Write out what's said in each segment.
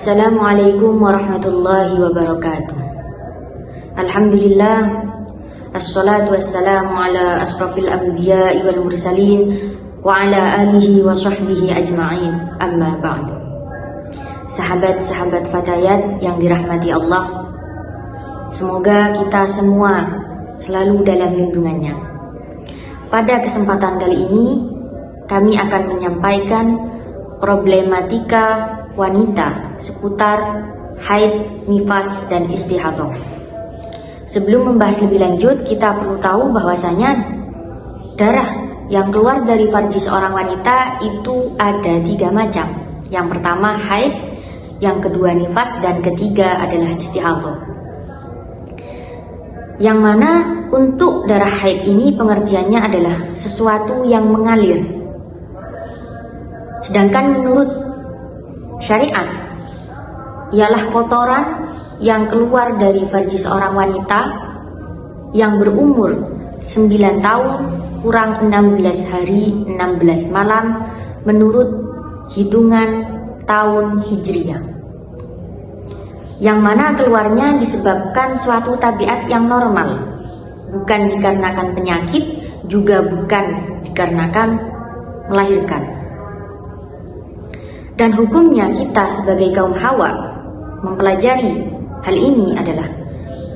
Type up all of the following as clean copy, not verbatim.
Assalamualaikum warahmatullahi wabarakatuh. Alhamdulillah, assalatu wassalamu ala asrafil anbiya'i wal mursalin wa ala alihi wa sahbihi ajma'in, amma ba'du. Sahabat-sahabat Fatayat yang dirahmati Allah, semoga kita semua selalu dalam lindungannya. Pada kesempatan kali ini, kami akan menyampaikan problematika wanita seputar haid, nifas, dan istihadah. Sebelum membahas lebih lanjut, kita perlu tahu bahwasanya darah yang keluar dari farji seorang wanita itu ada 3 macam. Yang pertama haid, yang kedua nifas, dan ketiga adalah istihadah. Yang mana untuk darah haid ini pengertiannya adalah sesuatu yang mengalir. Sedangkan menurut syariat ialah kotoran yang keluar dari farji seorang wanita yang berumur 9 tahun kurang 16 hari 16 malam menurut hitungan tahun Hijriyah, yang mana keluarnya disebabkan suatu tabiat yang normal, bukan dikarenakan penyakit, juga bukan dikarenakan melahirkan. Dan hukumnya kita sebagai kaum Hawa mempelajari hal ini adalah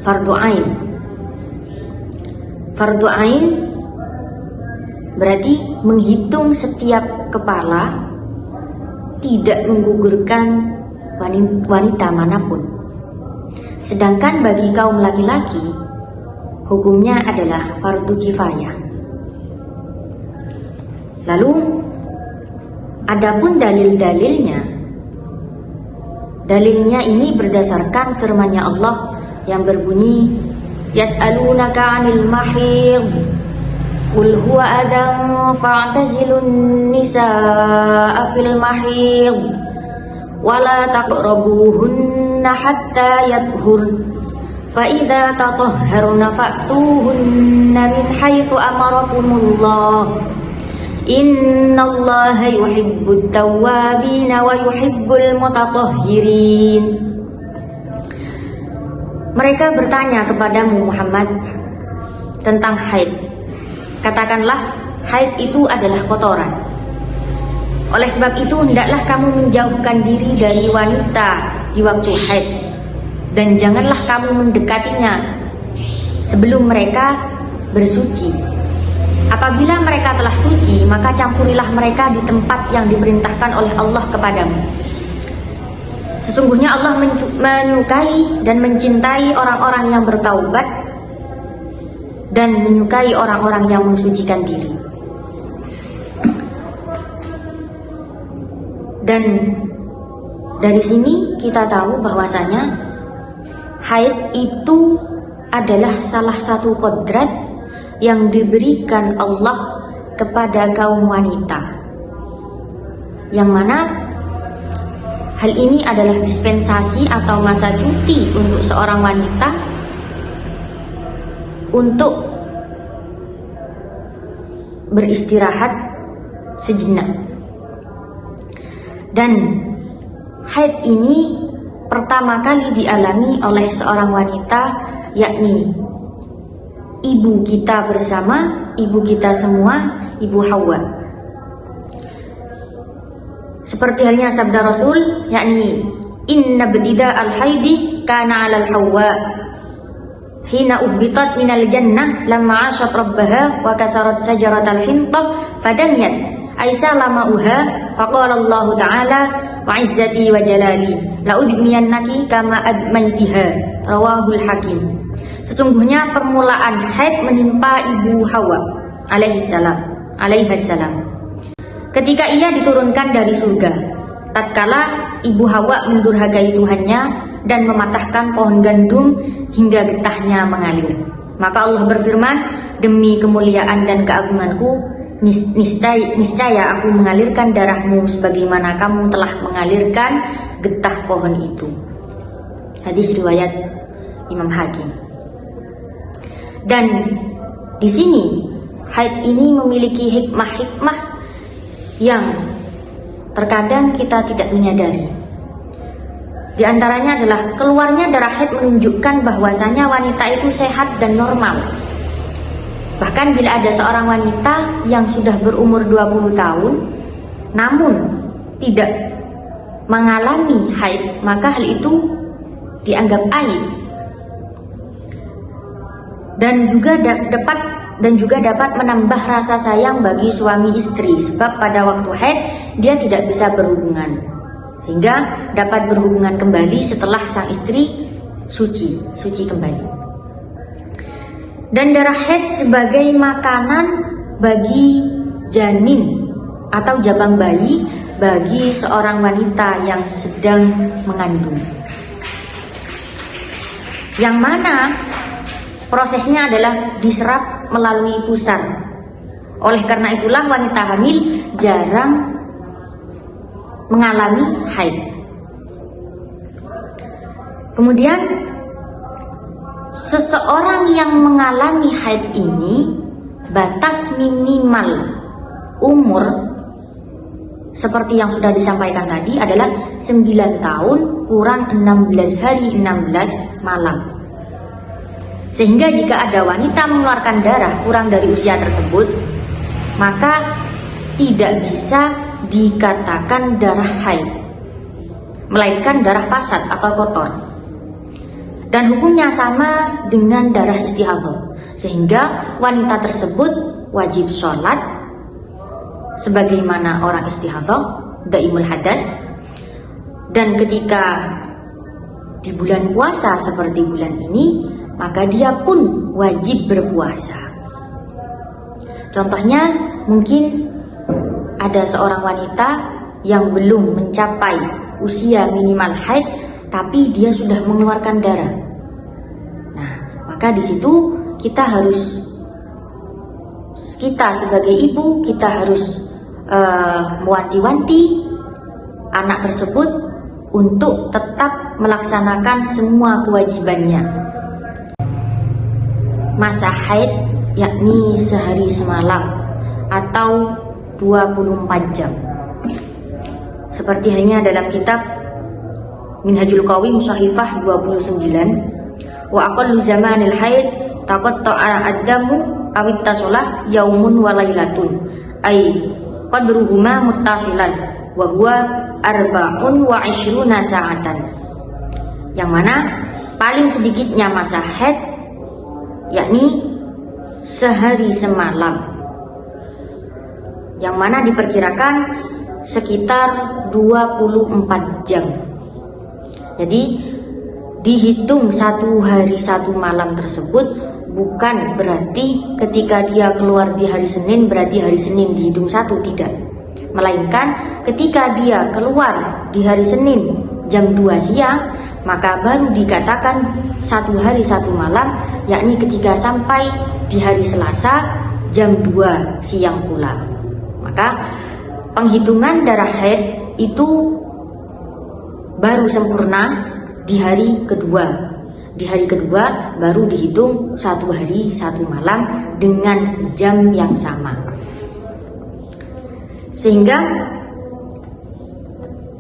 fardu ain. Fardu ain berarti menghitung setiap kepala, tidak menggugurkan wanita manapun. Sedangkan bagi kaum laki-laki hukumnya adalah fardu kifayah. Lalu adapun dalilnya ini berdasarkan firman-Nya Allah yang berbunyi, yas'alunaka 'anil mahid qul huwa adan fa'tazilun nisaa fil mahid wala taqrabuhunna hatta yadhhurn fa idza tatahharna fa'tuhunna min haitsu amarakumullah innallaha yuhibbut tawwabina wa yuhibbul mutatahhirin. Mereka bertanya kepadamu Muhammad tentang haid. Katakanlah, haid itu adalah kotoran. Oleh sebab itu hendaklah kamu menjauhkan diri dari wanita di waktu haid, dan janganlah kamu mendekatinya sebelum mereka bersuci. Apabila mereka telah suci, maka campurilah mereka di tempat yang diperintahkan oleh Allah kepadamu. Sesungguhnya Allah menyukai dan mencintai orang-orang yang bertaubat dan menyukai orang-orang yang mensucikan diri. Dan dari sini kita tahu bahwasanya haid itu adalah salah satu kodrat yang diberikan Allah kepada kaum wanita, yang mana hal ini adalah dispensasi atau masa cuti untuk seorang wanita untuk beristirahat sejenak. Dan haid ini pertama kali dialami oleh seorang wanita, yakni ibu kita bersama, ibu kita semua, Ibu Hawa. Seperti halnya sabda Rasul, yakni inna btida al-haidi kana 'alal Hawa hina uhbitat minal jannah lamma 'ashat rabbaha wa kasarat sajaratal hintah fadamiyat aisyah lamauha faqala Allah ta'ala wa 'izzati wa jalali la udmiyannaki kama admaitiha, rawahul Hakim. Sesungguhnya permulaan haid menimpa Ibu Hawa alaihissalam ketika ia diturunkan dari surga, tatkala Ibu Hawa mendurhakai Tuhannya dan mematahkan pohon gandum hingga getahnya mengalir. Maka Allah berfirman, demi kemuliaan dan keagunganku, niscaya aku mengalirkan darahmu sebagaimana kamu telah mengalirkan getah pohon itu. Hadis riwayat Imam Hakim. Dan di sini haid ini memiliki hikmah-hikmah yang terkadang kita tidak menyadari. Di antaranya adalah keluarnya darah haid menunjukkan bahwasanya wanita itu sehat dan normal. Bahkan bila ada seorang wanita yang sudah berumur 20 tahun namun tidak mengalami haid, maka hal itu dianggap aib. Dan juga dapat menambah rasa sayang bagi suami istri, sebab pada waktu haid dia tidak bisa berhubungan, sehingga dapat berhubungan kembali setelah sang istri suci kembali. Dan darah haid sebagai makanan bagi janin atau jabang bayi bagi seorang wanita yang sedang mengandung, yang mana prosesnya adalah diserap melalui pusar. Oleh karena itulah wanita hamil jarang mengalami haid. Kemudian seseorang yang mengalami haid ini batas minimal umur seperti yang sudah disampaikan tadi adalah 9 tahun kurang 16 hari 16 malam. Sehingga jika ada wanita mengeluarkan darah kurang dari usia tersebut, maka tidak bisa dikatakan darah haid, melainkan darah fasad atau kotor. Dan hukumnya sama dengan darah istihadhah, sehingga wanita tersebut wajib sholat sebagaimana orang istihadhah, daimul hadas. Dan ketika di bulan puasa seperti bulan ini, maka dia pun wajib berpuasa. Contohnya, mungkin ada seorang wanita yang belum mencapai usia minimal haid, tapi dia sudah mengeluarkan darah. Nah, maka di situ kita sebagai ibu, kita harus mewanti-wanti anak tersebut untuk tetap melaksanakan semua kewajibannya. Masa haid yakni sehari semalam atau 24 jam. Seperti halnya dalam kitab Minhajul Qawim Shahifah 29, wa aqallu zamanil haid taqatta'a ad-damu aw ittasalah yaumun wa lailatun ay qadruhuma muttasilan wa huwa arba'un wa 'ishruna sa'atan. Yang mana paling sedikitnya masa haid yakni sehari semalam, yang mana diperkirakan sekitar 24 jam. Jadi dihitung 1 hari 1 malam tersebut bukan berarti ketika dia keluar di hari Senin berarti hari Senin dihitung 1, tidak. Melainkan ketika dia keluar di hari Senin jam 2 siang, maka baru dikatakan 1 hari 1 malam, yakni ketika sampai di hari Selasa jam 2 siang pula. Maka penghitungan darah haid itu baru sempurna di hari kedua. Di hari kedua baru dihitung 1 hari 1 malam dengan jam yang sama. Sehingga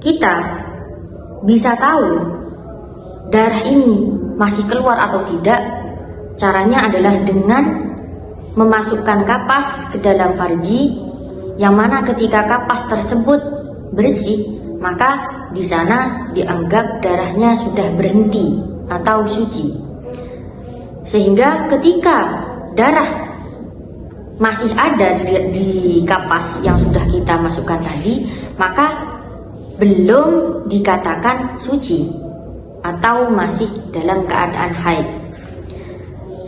kita bisa tahu darah ini masih keluar atau tidak. Caranya adalah dengan memasukkan kapas ke dalam farji, yang mana ketika kapas tersebut bersih, maka di sana dianggap darahnya sudah berhenti atau suci. Sehingga ketika darah masih ada di kapas yang sudah kita masukkan tadi, maka belum dikatakan suci atau masih dalam keadaan haid.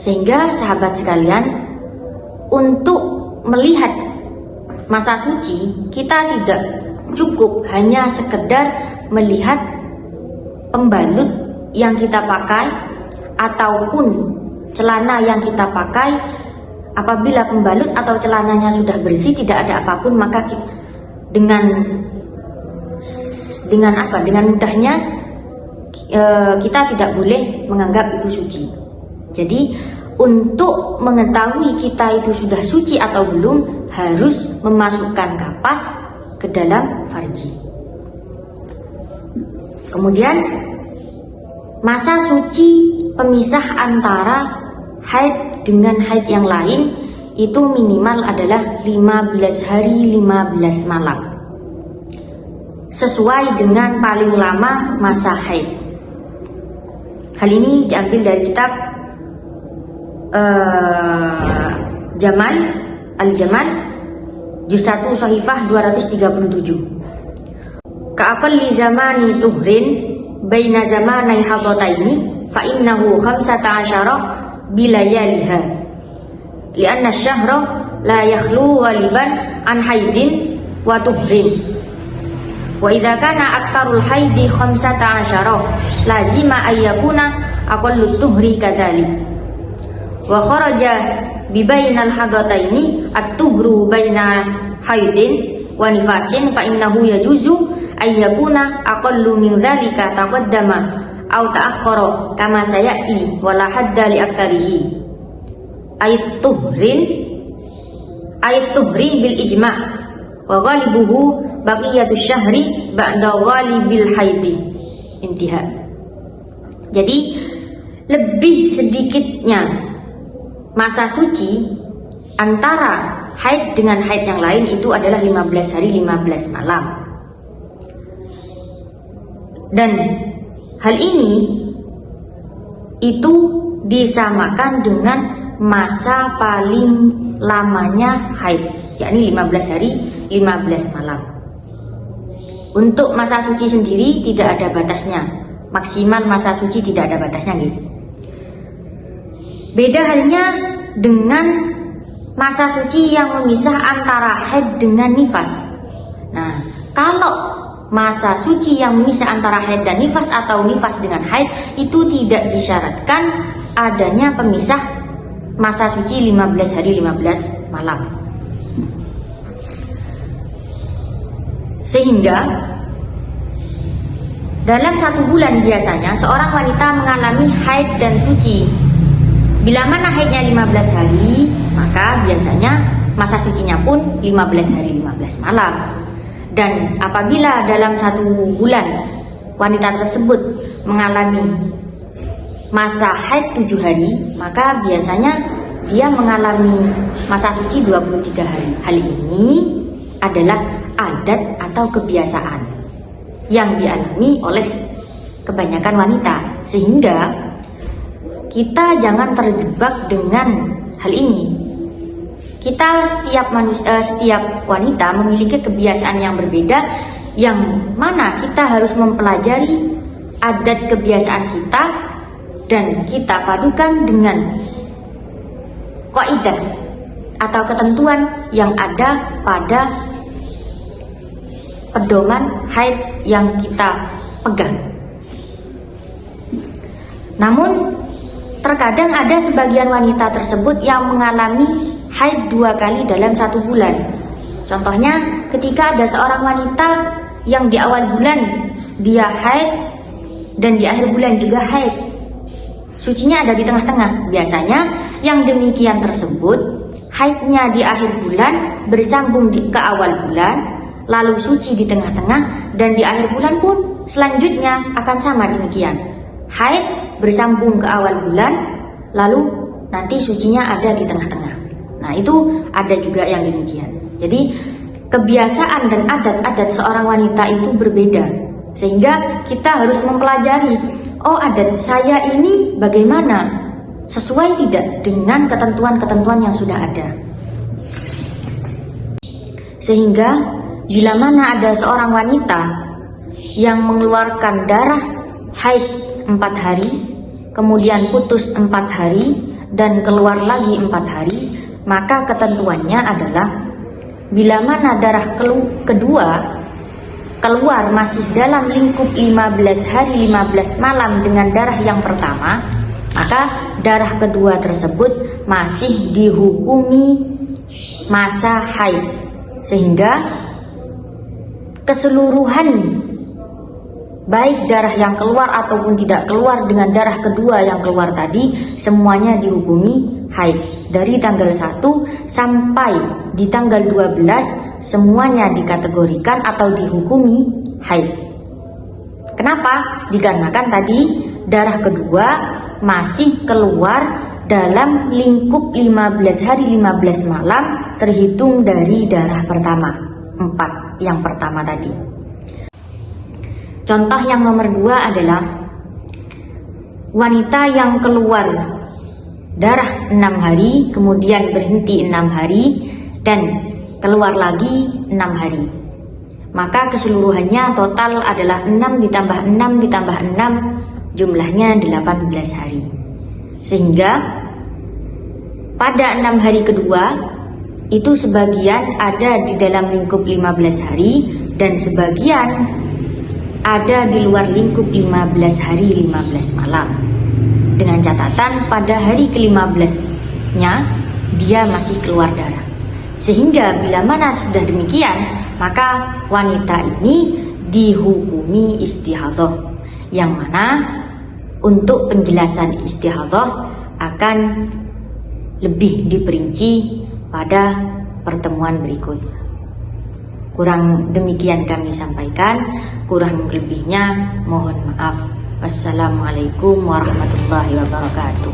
Sehingga sahabat sekalian, untuk melihat masa suci, kita tidak cukup hanya sekedar melihat pembalut yang kita pakai ataupun celana yang kita pakai. Apabila pembalut atau celananya sudah bersih, tidak ada apapun, maka dengan mudahnya kita tidak boleh menganggap itu suci. Jadi untuk mengetahui kita itu sudah suci atau belum, harus memasukkan kapas ke dalam farji. Kemudian masa suci pemisah antara haid dengan haid yang lain itu minimal adalah 15 hari 15 malam, sesuai dengan paling lama masa haid. Hal ini diambil dari kitab Jamal Al-Jamal juz 1 Shahifah 237. Ka'aqalli zamani tuhrin baina zamanai hadataini fa innahu 15 bilayaliha lianna syahra la yakhlu ghaliban an haidin wa tuhrin wa idza kana aktsarul haidi 15 lazima ayyakuna aqallut tuhri kadzalik wa kharaja bi bainal hadataini at-tuhru baina haidin wa nifasin fa innahu yajuzu ayyakuna aqallu min dzalika taqaddama aw ta'akhkhara kama sayati wala hadda li aktsarihi ayat tuhri bil ijma' wa ghalibuhu baqiyatu syahri ba'da ghalibil haidi. Intiha. Jadi lebih sedikitnya masa suci antara haid dengan haid yang lain itu adalah 15 hari 15 malam. Dan hal ini itu disamakan dengan masa paling lamanya haid, yakni 15 hari 15 malam. Untuk masa suci sendiri tidak ada batasnya, maksimal masa suci tidak ada batasnya gitu. Beda halnya dengan masa suci yang memisah antara haid dengan nifas. Nah, kalau masa suci yang memisah antara haid dan nifas atau nifas dengan haid itu tidak disyaratkan adanya pemisah masa suci 15 hari 15 malam. Sehingga dalam 1 bulan biasanya seorang wanita mengalami haid dan suci. Bila mana haidnya 15 hari, maka biasanya masa sucinya pun 15 hari 15 malam. Dan apabila dalam 1 bulan wanita tersebut mengalami masa haid 7 hari, maka biasanya dia mengalami masa suci 23 hari. Hal ini adalah adat atau kebiasaan yang dialami oleh kebanyakan wanita, sehingga kita jangan terjebak dengan hal ini. Setiap wanita memiliki kebiasaan yang berbeda, yang mana kita harus mempelajari adat kebiasaan kita dan kita padukan dengan kaidah atau ketentuan yang ada pada pedoman haid yang kita pegang. Namun terkadang ada sebagian wanita tersebut yang mengalami haid 2 kali dalam 1 bulan. Contohnya ketika ada seorang wanita yang di awal bulan dia haid dan di akhir bulan juga haid, sucinya ada di tengah-tengah. Biasanya yang demikian tersebut haidnya di akhir bulan bersambung ke awal bulan, lalu suci di tengah-tengah, dan di akhir bulan pun selanjutnya akan sama demikian. Haid bersambung ke awal bulan, lalu nanti sucinya ada di tengah-tengah. Nah, itu ada juga yang demikian. Jadi kebiasaan dan adat-adat seorang wanita itu berbeda, sehingga kita harus mempelajari, oh adat saya ini bagaimana, sesuai tidak dengan ketentuan-ketentuan yang sudah ada. Sehingga bila mana ada seorang wanita yang mengeluarkan darah haid 4 hari, kemudian putus 4 hari, dan keluar lagi 4 hari, maka ketentuannya adalah bila mana darah kedua keluar masih dalam lingkup 15 hari 15 malam dengan darah yang pertama, maka darah kedua tersebut masih dihukumi masa haid, sehingga keseluruhan baik darah yang keluar ataupun tidak keluar dengan darah kedua yang keluar tadi semuanya dihukumi haid. Dari tanggal 1 sampai di tanggal 12 semuanya dikategorikan atau dihukumi haid. Kenapa? Dikarenakan tadi darah kedua masih keluar dalam lingkup 15 hari 15 malam terhitung dari darah pertama, 4 yang pertama tadi. Contoh yang nomor 2 adalah wanita yang keluar darah 6 hari, kemudian berhenti 6 hari, dan keluar lagi 6 hari. Maka keseluruhannya total adalah 6 ditambah 6 ditambah 6, jumlahnya 18 hari. Sehingga pada 6 hari kedua itu sebagian ada di dalam lingkup 15 hari dan sebagian ada di luar lingkup 15 hari 15 malam. Dengan catatan pada hari ke-15-nya dia masih keluar darah. Sehingga bila mana sudah demikian, maka wanita ini dihukumi istihadhah, yang mana untuk penjelasan istihadhah akan lebih diperinci pada pertemuan berikut. Kurang demikian kami sampaikan, kurang lebihnya mohon maaf. Wassalamualaikum warahmatullahi wabarakatuh.